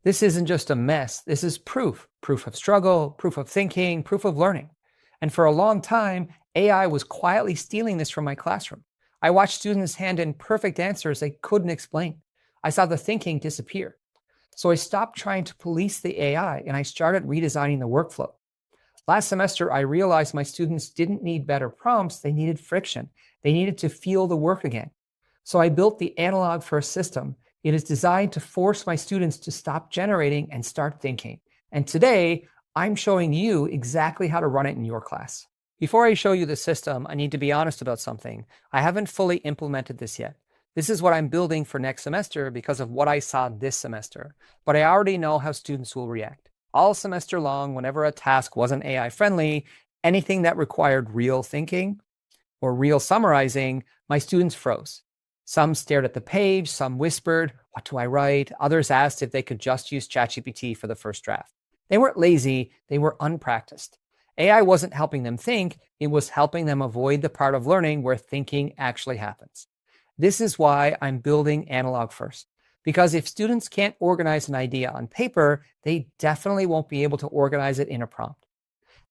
This isn't just a mess. This is proof. Proof of struggle, proof of thinking, proof of learning. And for a long time, AI was quietly stealing this from my classroom. I watched students hand in perfect answers they couldn't explain. I saw the thinking disappear. So I stopped trying to police the AI and I started redesigning the workflow. Last semester, I realized my students didn't need better prompts, they needed friction. They needed to feel the work again. So I built the analog first system. It is designed to force my students to stop generating and start thinking. And today, I'm showing you exactly how to run it in your class. Before I show you the system, I need to be honest about something. I haven't fully implemented this yet. This is what I'm building for next semester because of what I saw this semester. But I already know how students will react. All semester long, whenever a task wasn't AI friendly, anything that required real thinking or real summarizing, my students froze. Some stared at the page, some whispered, "What do I write?" Others asked if they could just use ChatGPT for the first draft. They weren't lazy, they were unpracticed. AI wasn't helping them think, it was helping them avoid the part of learning where thinking actually happens. This is why I'm building analog first. Because if students can't organize an idea on paper, they definitely won't be able to organize it in a prompt.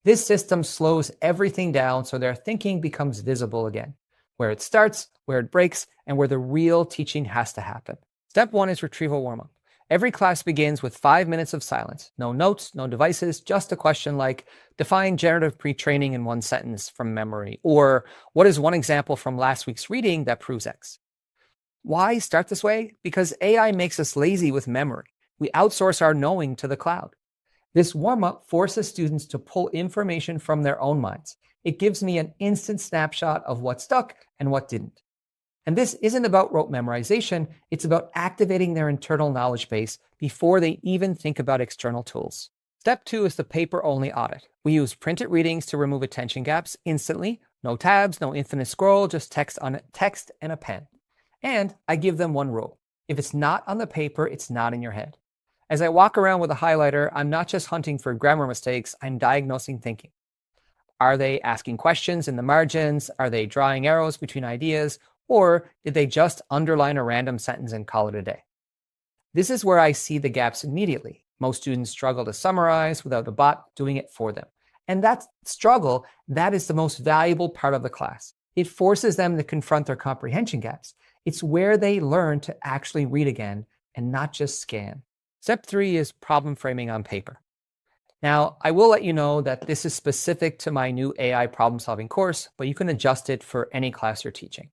This system slows everything down so their thinking becomes visible again, where it starts, where it breaks, and where the real teaching has to happen. Step 1 is retrieval warmup. Every class begins with 5 minutes of silence. No notes, no devices, just a question like, define generative pre-training in one sentence from memory, or what is one example from last week's reading that proves X? Why start this way? Because AI makes us lazy with memory. We outsource our knowing to the cloud. This warm-up forces students to pull information from their own minds. It gives me an instant snapshot of what stuck and what didn't. And this isn't about rote memorization, it's about activating their internal knowledge base before they even think about external tools. Step 2 is the paper-only audit. We use printed readings to remove attention gaps instantly. No tabs, no infinite scroll, just text and a pen. And I give them one rule. If it's not on the paper, it's not in your head. As I walk around with a highlighter, I'm not just hunting for grammar mistakes, I'm diagnosing thinking. Are they asking questions in the margins? Are they drawing arrows between ideas? Or did they just underline a random sentence and call it a day? This is where I see the gaps immediately. Most students struggle to summarize without a bot doing it for them. And that struggle, that is the most valuable part of the class. It forces them to confront their comprehension gaps. It's where they learn to actually read again and not just scan. Step 3 is problem framing on paper. Now, I will let you know that this is specific to my new AI problem-solving course, but you can adjust it for any class you're teaching.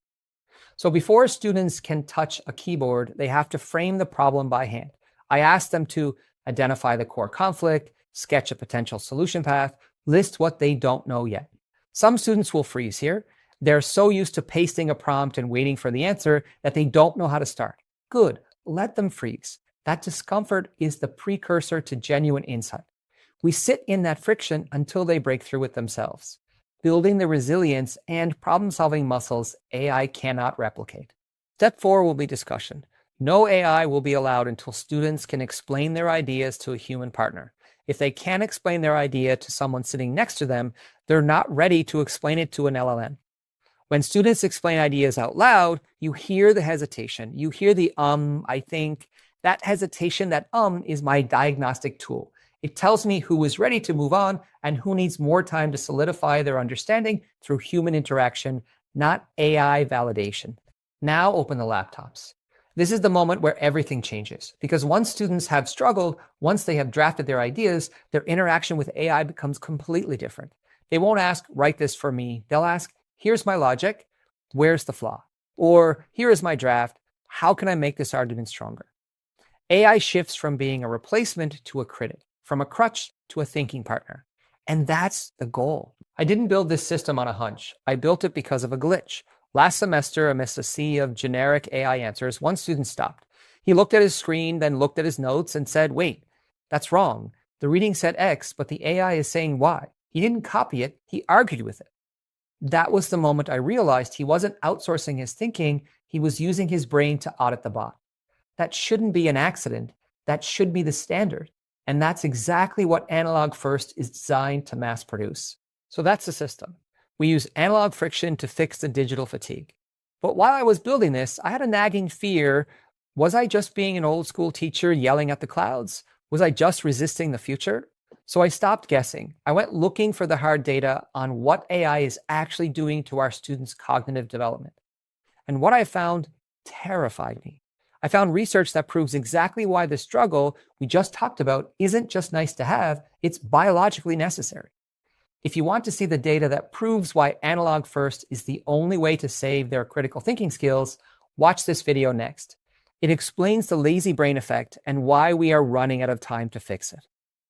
So before students can touch a keyboard, they have to frame the problem by hand. I ask them to identify the core conflict, sketch a potential solution path, list what they don't know yet. Some students will freeze here. They're so used to pasting a prompt and waiting for the answer that they don't know how to start. Good, let them freeze. That discomfort is the precursor to genuine insight. We sit in that friction until they break through it themselves, building the resilience and problem-solving muscles AI cannot replicate. Step 4 will be discussion. No AI will be allowed until students can explain their ideas to a human partner. If they can't explain their idea to someone sitting next to them, they're not ready to explain it to an LLM. When students explain ideas out loud, you hear the hesitation. You hear the I think. That hesitation, that is my diagnostic tool. It tells me who is ready to move on and who needs more time to solidify their understanding through human interaction, not AI validation. Now open the laptops. This is the moment where everything changes, because once students have struggled, once they have drafted their ideas, their interaction with AI becomes completely different. They won't ask, write this for me. They'll ask, here's my logic, where's the flaw? Or here is my draft, how can I make this argument stronger? AI shifts from being a replacement to a critic, from a crutch to a thinking partner. And that's the goal. I didn't build this system on a hunch. I built it because of a glitch. Last semester, amidst a sea of generic AI answers, one student stopped. He looked at his screen, then looked at his notes and said, wait, that's wrong. The reading said X, but the AI is saying Y. He didn't copy it, he argued with it. That was the moment I realized he wasn't outsourcing his thinking, he was using his brain to audit the bot. That shouldn't be an accident. That should be the standard. And that's exactly what Analog First is designed to mass produce. So that's the system. We use analog friction to fix the digital fatigue. But while I was building this, I had a nagging fear Was I just being an old school teacher yelling at the clouds? Was I just resisting the future? So I stopped guessing. I went looking for the hard data on what AI is actually doing to our students' cognitive development. And what I found terrified me. I found research that proves exactly why the struggle we just talked about isn't just nice to have, it's biologically necessary. If you want to see the data that proves why analog first is the only way to save their critical thinking skills, watch this video next. It explains the lazy brain effect and why we are running out of time to fix it.